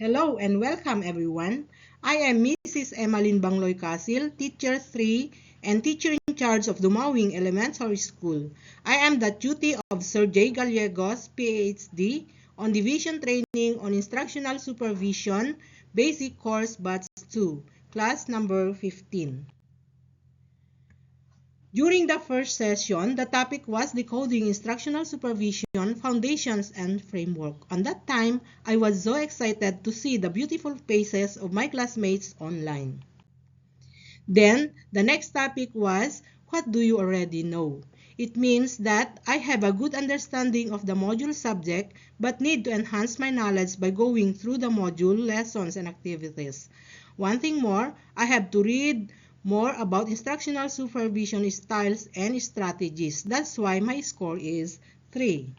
Hello and welcome everyone. I am Mrs. Emmeline Bangloy Casil, Teacher 3 and Teacher in charge of Dumawing Elementary School. I am the tutor of Sir J. Gallegos, PhD, on Division Training on Instructional Supervision, Basic Course Batch 2, Class number 15. During the first session, the topic was Decoding Instructional Supervision, Foundations and Framework. On that time, I was so excited to see the beautiful faces of my classmates online. Then, the next topic was, What do you already know? It means that I have a good understanding of the module subject but need to enhance my knowledge by going through the module, lessons, and activities. One thing more, I have to read more about instructional supervision styles and strategies. That's why my score is 3.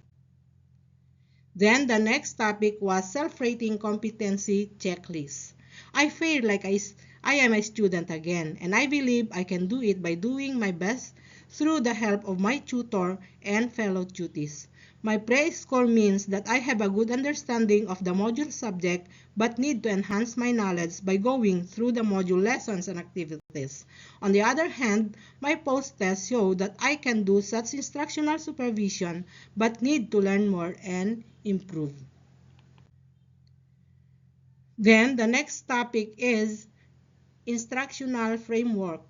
Then the next topic was self-rating competency checklist. I feel like I am a student again, and I believe I can do it by doing my best through the help of my tutor and fellow tutees. My praise score means that I have a good understanding of the module subject but need to enhance my knowledge by going through the module lessons and activities. On the other hand, my post-test show that I can do such instructional supervision but need to learn more and improve. Then the next topic is instructional framework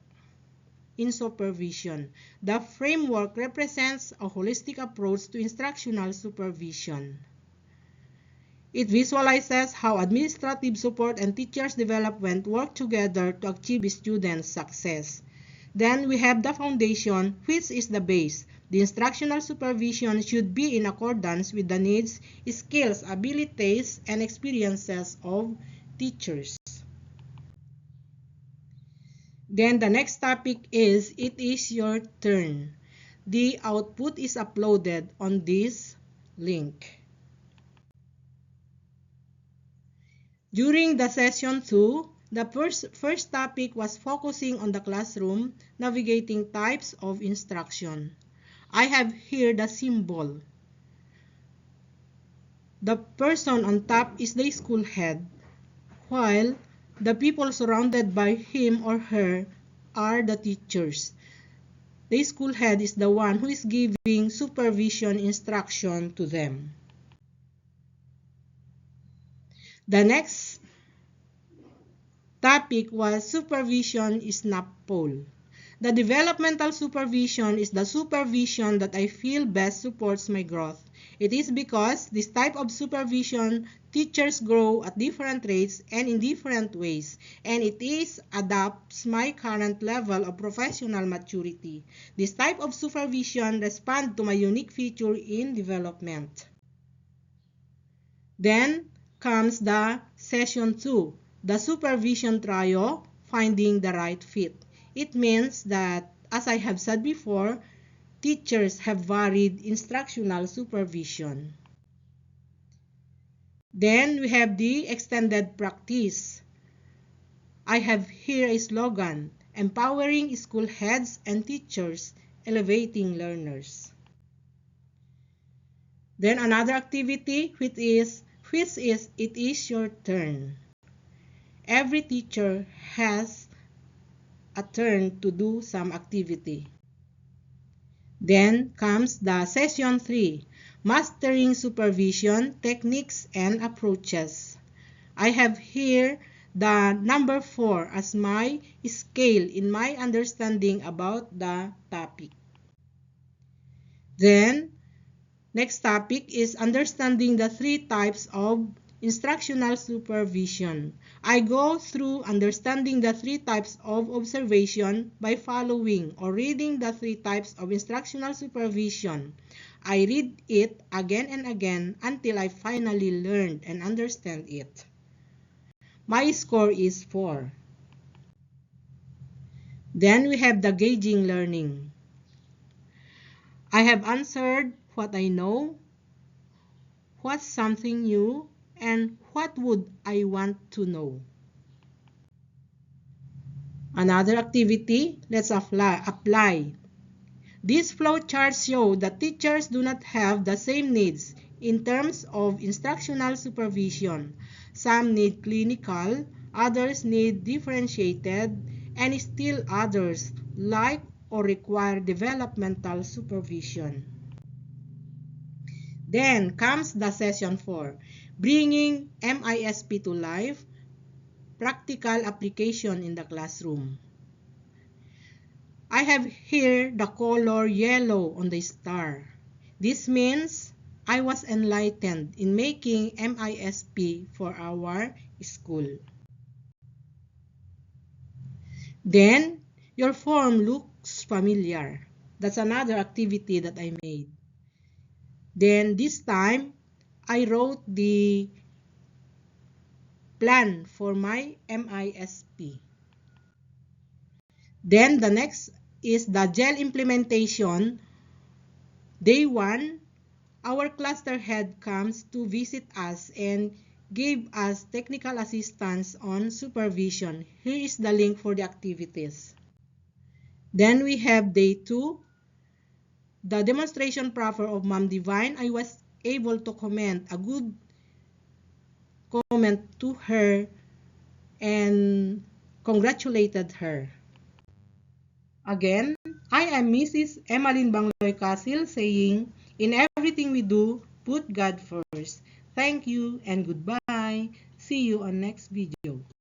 in supervision. The framework represents a holistic approach to instructional supervision. It visualizes how administrative support and teachers' development work together to achieve students' success. Then we have the foundation, which is the base. The instructional supervision should be in accordance with the needs, skills, abilities, and experiences of teachers. Then the next topic is, It is your turn. The output is uploaded on this link. During the session 2, the first topic was focusing on the classroom, navigating types of instruction. I have here the symbol. The person on top is the school head, while the people surrounded by him or her are the teachers. The school head is the one who is giving supervision instruction to them. The next topic was supervision snap poll. The developmental supervision is the supervision that I feel best supports my growth. It is because this type of supervision, teachers grow at different rates and in different ways, and it adapts my current level of professional maturity. This type of supervision responds to my unique feature in development. Then comes the session 2, the supervision trio, finding the right fit. It means that, as I have said before, teachers have varied instructional supervision. Then we have the extended practice. I have here a slogan, empowering school heads and teachers, elevating learners. Then another activity, which is It is your turn. Every teacher has a turn to do some activity. Then comes the session 3, mastering supervision, techniques, and approaches. I have here the number 4 as my scale in my understanding about the topic. Then, next topic is understanding the 3 types of instructional supervision. I go through understanding the 3 types of observation by following or reading the 3 types of instructional supervision. I read it again and again until I finally learned and understand it. My score is 4. Then we have the gauging learning. I have answered what I know, what's something new, and what would I want to know. Another activity, let's apply. These flowcharts show that teachers do not have the same needs. in terms of instructional supervision. Some need clinical, others need differentiated, and still others like or require developmental supervision. Then comes the session 4, bringing MISP to life, practical application in the classroom. I have here the color yellow on the star. This means I was enlightened in making MISP for our school. Then, your form looks familiar. That's another activity that I made. Then, this time, I wrote the plan for my MISP. Then, the next is the GEL implementation. Day 1, our cluster head comes to visit us and gave us technical assistance on supervision. Here is the link for the activities. Then we have day 2, the demonstration proffer of Ma'am Divine. I was able to comment a good comment to her and congratulated her. Again, I am Mrs. Emmeline Bangloy Casil saying, in everything we do, put God first. Thank you and goodbye. See you on next video.